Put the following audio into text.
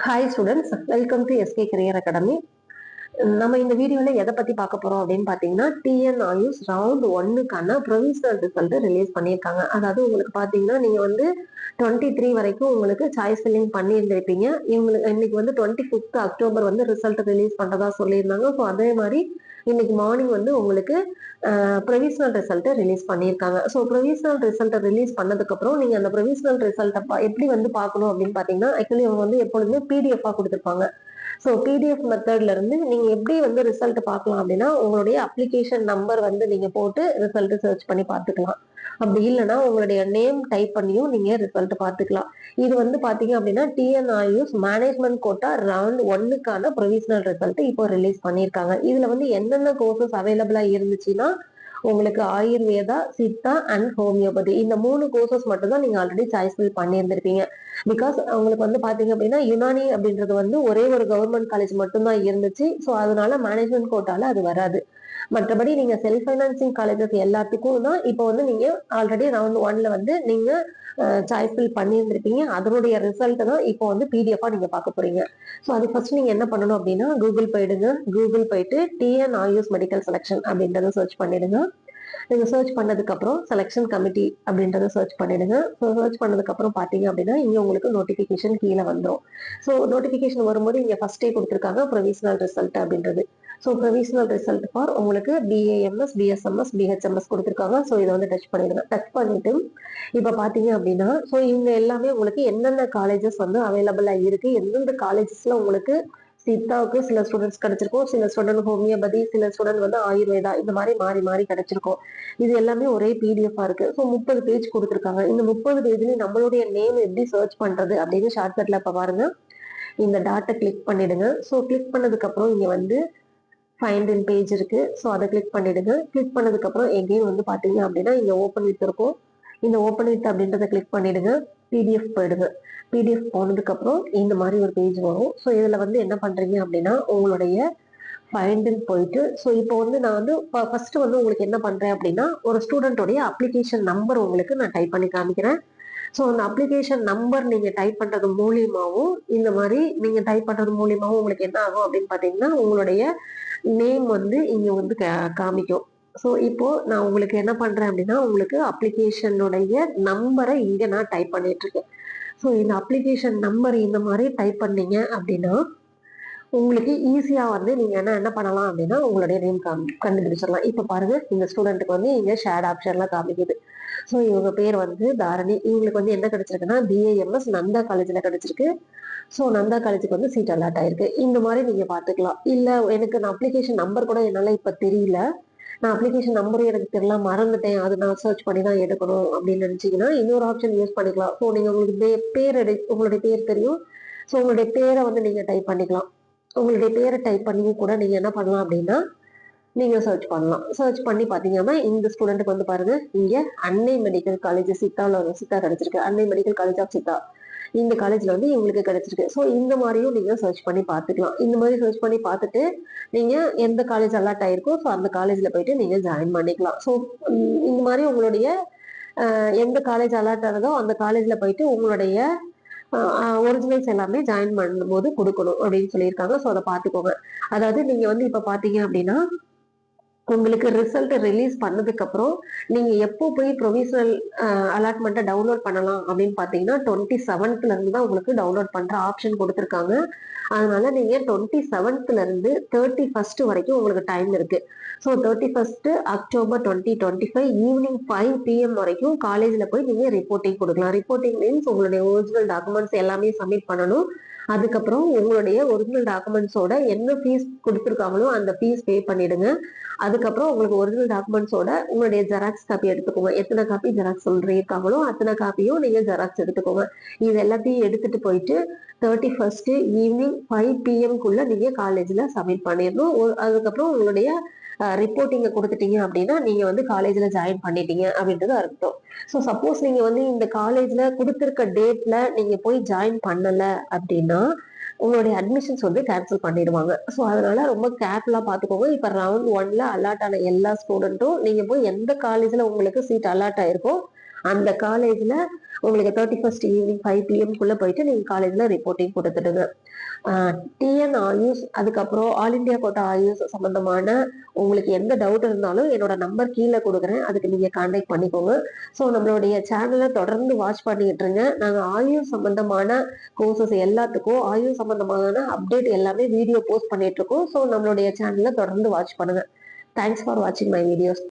Hi students, welcome to SK career academy. நம்ம இந்த வீடியோல எதை பத்தி பார்க்க போறோம் அப்படின்னு பாத்தீங்கன்னா, டிஎன்ஐயூஎஸ் ரவுண்ட் 1க்கான ப்ரொவிஷனல் ரிசல்ட் ரிலீஸ் பண்ணியிருக்காங்க. அதாவது உங்களுக்கு பாத்தீங்கன்னா, நீங்க வந்து 23 வரைக்கும் உங்களுக்கு சாய்ஸ் ஃபில்லிங் பண்ணியிருந்திருப்பீங்க. இவங்களுக்கு இன்னைக்கு வந்து 25 அக்டோபர் வந்து ரிசல்ட் ரிலீஸ் பண்றதா சொல்லியிருந்தாங்க. ஸோ அதே மாதிரி இன்னைக்கு மார்னிங் வந்து உங்களுக்கு ப்ரொவிஷனல் ரிசல்ட் ரிலீஸ் பண்ணியிருக்காங்க. ஸோ ப்ரொவிஷனல் ரிசல்ட் ரிலீஸ் பண்ணதுக்கு அப்புறம் நீங்க அந்த ப்ரொவிஷனல் ரிசல்ட் எப்படி வந்து பார்க்கணும் அப்படின்னு பாத்தீங்கன்னா, ஆக்சுவலி அவங்க வந்து எப்பொழுதுமே பிடிஎஃபா கொடுத்துருப்பாங்க. ஸோ பிடிஎஃப் மெத்தட்ல இருந்து நீங்க எப்படி வந்து ரிசல்ட் பார்க்கலாம் அப்படின்னா, உங்களுடைய அப்ளிகேஷன் நம்பர் வந்து நீங்க போட்டு ரிசல்ட் சர்ச் பண்ணி பார்த்துக்கலாம். அப்படி இல்லைன்னா உங்களுடைய நேம் டைப் பண்ணியும் நீங்க ரிசல்ட் பார்த்துக்கலாம். இது வந்து பாத்தீங்க அப்படின்னா, டிஎன்ஐயூஎஸ் மேனேஜ்மெண்ட் கோட்டா ரவுண்ட் 1க்கான ப்ரொவிஷனல் ரிசல்ட் இப்போ ரிலீஸ் பண்ணியிருக்காங்க. இதுல வந்து என்னென்ன கோர்சஸ் அவைலபிளா இருந்துச்சுன்னா, உங்களுக்கு ஆயுர்வேதா, சித்தா அண்ட் ஹோமியோபதி இந்த 3 கோர்சஸ் மட்டும் தான் நீங்க ஆல்ரெடி சாய்ஸ் ஃபில் பண்ணியிருந்திருப்பீங்க. பிகாஸ் உங்களுக்கு வந்து பாத்தீங்க அப்படின்னா, யுனானி அப்படின்றது வந்து ஒரே ஒரு கவர்மெண்ட் காலேஜ் மட்டும்தான் இருந்துச்சு. ஸோ அதனால மேனேஜ்மெண்ட் கோட்டால அது வராது. மற்றபடி நீங்க செல்ஃப் ஃபைனான்சிங் காலேஜஸ் எல்லாத்துக்கும் தான் இப்போ வந்து நீங்க ஆல்ரெடி ரவுண்ட் 1ல வந்து நீங்க சாய்ஸ் ஃபில் பண்ணியிருந்திருப்பீங்க. அதனுடைய ரிசல்ட் தான் இப்போ வந்து பிடிஎஃபா நீங்க பார்க்க போறீங்க. ஸோ அது ஃபர்ஸ்ட் நீங்க என்ன பண்ணணும் அப்படின்னா, கூகுள் போயிடுங்க. கூகுள் போயிட்டு டிஎன்ஐயூஎஸ் மெடிக்கல் செலக்ஷன் அப்படின்றத சர்ச் பண்ணிடுங்க. நீங்க சர்ச் பண்ணதுக்கு அப்புறம் செலக்ஷன் கமிட்டி அப்படின்றத சர்ச் பண்ணிடுங்க. சர்ச் பண்ணதுக்கு அப்புறம் பாத்தீங்க அப்படின்னா, இங்க உங்களுக்கு நோட்டிபிகேஷன் கீழே வந்துடும். ஸோ நோட்டிபிகேஷன் வரும்போது இங்க ஃபர்ஸ்டே கொடுத்துருக்காங்க ப்ரொவிஷனல் ரிசல்ட் அப்படின்றது. ஸோ ப்ரொவிஷனல் ரிசல்ட் ஃபார் உங்களுக்கு பிஏஎம்எஸ், பிஎஸ்எம்எஸ், பிஹெச்எம்எஸ் கொடுத்துருக்காங்க. ஸோ இதை வந்து டச் பண்ணிடுங்க. டச் பண்ணிட்டு இப்ப பாத்தீங்க அப்படின்னா, ஸோ இவங்க எல்லாமே உங்களுக்கு என்னென்ன காலேஜஸ் வந்து அவைலபிளா இருக்கு, எந்தெந்த காலேஜஸ்ல உங்களுக்கு சித்தாவுக்கு சில ஸ்டூடெண்ட்ஸ் கிடைச்சிருக்கும், சில ஸ்டூடெண்ட் ஹோமியோபதி, சில ஸ்டூடெண்ட் வந்து ஆயுர்வேதா, இந்த மாதிரி மாறி மாறி கிடைச்சிருக்கும். இது எல்லாமே ஒரே பிடிஎஃபா இருக்கு. ஸோ 30 பேஜ் கொடுத்துருக்காங்க. இந்த 30 பேஜ்லயும் நம்மளுடைய நேம் எப்படி சர்ச் பண்றது அப்படின்னு ஷார்ட்கட்ல இப்ப பாருங்க. இந்த டாட்டை கிளிக் பண்ணிடுங்க. ஸோ கிளிக் பண்ணதுக்கு அப்புறம் இங்க வந்து ஃபைண்ட் இன் பேஜ் இருக்கு. ஸோ அதை கிளிக் பண்ணிடுங்க. கிளிக் பண்ணதுக்கு அப்புறம் எங்கேயும் வந்து பாத்தீங்க அப்படின்னா இங்க ஓப்பன் வித் இருக்கும். இந்த ஓப்பன் வித் அப்படின்றத கிளிக் பண்ணிடுங்க. பிடிஎஃப் போயிடுங்க. பிடிஎஃப் போனதுக்கு அப்புறம் இந்த மாதிரி ஒரு பேஜ் வரும். ஸோ இதுல வந்து என்ன பண்றீங்க அப்படின்னா, உங்களுடைய ஃபைண்டில் போயிட்டு, ஸோ இப்போ வந்து நான் வந்து ஃபர்ஸ்ட் வந்து உங்களுக்கு என்ன பண்றேன் அப்படின்னா, ஒரு ஸ்டூடெண்டோடைய அப்ளிகேஷன் நம்பர் உங்களுக்கு நான் டைப் பண்ணி காமிக்கிறேன். ஸோ அந்த அப்ளிகேஷன் நம்பர் நீங்க டைப் பண்றது மூலியமாவும், இந்த மாதிரி நீங்க டைப் பண்றது மூலியமாவும் உங்களுக்கு என்ன ஆகும் அப்படின்னு பாத்தீங்கன்னா, உங்களுடைய நேம் வந்து இங்க வந்து காமிக்கும். ஸோ இப்போ நான் உங்களுக்கு என்ன பண்றேன் அப்படின்னா, உங்களுக்கு அப்ளிகேஷனுடைய நம்பரை இங்க நான் டைப் பண்ணிட்டு இருக்கேன். ஸோ இந்த அப்ளிகேஷன் நம்பர் இந்த மாதிரி டைப் பண்ணீங்க அப்படின்னா, உங்களுக்கு ஈஸியா வந்து நீங்க என்ன பண்ணலாம் அப்படின்னா, உங்களுடைய நேம் கண்டுபிடிச்சிடலாம். இப்ப பாருங்க, இந்த ஸ்டூடெண்ட்டுக்கு வந்து இங்க ஷேட் ஆப்ஷன்ல காமிக்குது. ஸோ இவங்க பேர் வந்து தாரணி. இவங்களுக்கு வந்து என்ன கிடைச்சிருக்குன்னா, பிஏஎம்எஸ் நந்தா காலேஜ்ல கிடைச்சிருக்கு. ஸோ நந்தா காலேஜுக்கு வந்து சீட் அலாட் ஆயிருக்கு. இந்த மாதிரி நீங்க பாத்துக்கலாம். இல்ல எனக்கு நான் அப்ளிகேஷன் நம்பர் கூட என்னால இப்ப தெரியல, நான் அப்ளிகேஷன் நம்பரும் எனக்கு தெரியல, மறந்துட்டேன், அது நான் சர்ச் பண்ணி தான் எடுக்கணும் அப்படின்னு நினைச்சீங்கன்னா, இன்னொரு ஆப்ஷன் யூஸ் பண்ணிக்கலாம். ஸோ நீங்க உங்களுக்கு உங்களுடைய பேர் தெரியும். ஸோ உங்களுடைய பேரை வந்து நீங்க டைப் பண்ணிக்கலாம். உங்களுடைய பேரை டைப் பண்ணி கூட நீங்க என்ன பண்ணலாம் அப்படின்னா, நீங்க சர்ச் பண்ணலாம். சர்ச் பண்ணி பாத்தீங்கன்னா, இந்த ஸ்டூடெண்ட்டுக்கு வந்து பாருங்க, இங்க அன்னை மெடிக்கல் காலேஜ் சித்தா கிடைச்சிருக்கு. அன்னை மெடிக்கல் காலேஜ் ஆஃப் சித்தா இந்த காலேஜ்ல வந்து இவங்களுக்கு கிடைச்சிருக்கு. ஸோ இந்த மாதிரியும் நீங்க சர்ச் பண்ணி பார்த்துக்கலாம். இந்த மாதிரி சர்ச் பண்ணி பார்த்துட்டு நீங்க எந்த காலேஜ் அலாட் ஆயிருக்கோ ஸோ அந்த காலேஜ்ல போயிட்டு நீங்க ஜாயின் பண்ணிக்கலாம். ஸோ இந்த மாதிரி உங்களுடைய எந்த காலேஜ் அலாட் ஆனதோ அந்த காலேஜ்ல போயிட்டு உங்களுடைய ஒரிஜினல்ஸ் எல்லாமே ஜாயின் பண்ணும்போது கொடுக்கணும் அப்படின்னு சொல்லியிருக்காங்க. ஸோ அதை பார்த்துக்கோங்க. அதாவது நீங்க வந்து இப்ப பாத்தீங்க அப்படின்னா, உங்களுக்கு ரிசல்ட் ரிலீஸ் பண்ணதுக்கு அப்புறம் நீங்க எப்போ போய் ப்ரொவிஷனல் அலாட்மெண்ட்டை டவுன்லோட் பண்ணலாம் அப்படின்னு பாத்தீங்கன்னா, 27th இருந்து தான் உங்களுக்கு டவுன்லோட் பண்ற ஆப்ஷன் கொடுத்துருக்காங்க. அதனால நீங்க 27th இருந்து 31st வரைக்கும் உங்களுக்கு டைம் இருக்கு. So 31st October 2025 evening 5 PM வரைக்கும் காலேஜ்ல போய் நீங்க ரிப்போர்ட்டிங் கொடுக்கலாம். ரிப்போர்ட்டிங் மீன்ஸ் உங்களுடைய ஒரிஜினல் டாக்குமெண்ட்ஸ் எல்லாமே சப்மிட் பண்ணணும். அதுக்கப்புறம் உங்களுடைய ஒரிஜினல் டாக்குமெண்ட்ஸோட என்ன ஃபீஸ் கொடுத்துருக்காங்களோ அந்த ஃபீஸ் பே பண்ணிடுங்க. அதுக்கப்புறம் உங்களுக்கு ஒரிஜினல் டாக்குமெண்ட்ஸோட உங்களுடைய ஜெராக்ஸ் காப்பி எடுத்துக்கோங்க. எத்தனை காப்பி ஜெராக்ஸ் சொல்லியிருக்காங்களோ அத்தனை காப்பியும் நீங்க ஜெராக்ஸ் எடுத்துக்கோங்க. இது எல்லாத்தையும் எடுத்துட்டு போயிட்டு 31st ஈவினிங் 5 PM நீங்க காலேஜ்ல சப்மிட் பண்ணிடணும். அதுக்கப்புறம் உங்களுடைய ரிப்போர்ட்டிங்க கொடுத்துட்டீங்க அப்படின்னா நீங்க வந்து காலேஜ்ல ஜாயின் பண்ணிட்டீங்க அப்படின்றது அர்த்தம். ஸோ சப்போஸ் நீங்க வந்து இந்த காலேஜ்ல கொடுத்திருக்க டேட்ல நீங்க போய் ஜாயின் பண்ணல அப்படின்னா, உங்களுடைய அட்மிஷன்ஸ் வந்து கேன்சல் பண்ணிடுவாங்க. ஸோ அதனால ரொம்ப கேர்ஃபுல்லா பாத்துக்கோங்க. இப்ப ரவுண்ட் 1ல அலாட் ஆன எல்லா ஸ்டூடெண்ட்டும் நீங்க போய் எந்த காலேஜ்ல உங்களுக்கு சீட் அலாட் ஆயிருக்கோ அந்த காலேஜ்ல உங்களுக்கு 31st ஈவினிங் 5 PM போயிட்டு நீங்க காலேஜ்ல ரிப்போர்ட்டிங் கொடுத்துடுங்க. டிஎன் ஆயுஷ், அதுக்கப்புறம் ஆல் இண்டியா கோட்டா ஆயுஷ் சம்பந்தமான உங்களுக்கு எந்த டவுட் இருந்தாலும் என்னோட நம்பர் கீழே கொடுக்குறேன், அதுக்கு நீங்க கான்டாக்ட் பண்ணிக்கோங்க. ஸோ நம்மளுடைய சேனலை தொடர்ந்து வாட்ச் பண்ணிட்டு இருங்க. நாங்க ஆயுஷ் சம்பந்தமான கோர்சஸ் எல்லாத்துக்கும் ஆயுஷ் சம்பந்தமான அப்டேட் எல்லாமே வீடியோ போஸ்ட் பண்ணிட்டு இருக்கோம். ஸோ நம்மளுடைய சேனலை தொடர்ந்து வாட்ச் பண்ணுங்க. தேங்க்ஸ் ஃபார் வாட்சிங் மை வீடியோஸ்.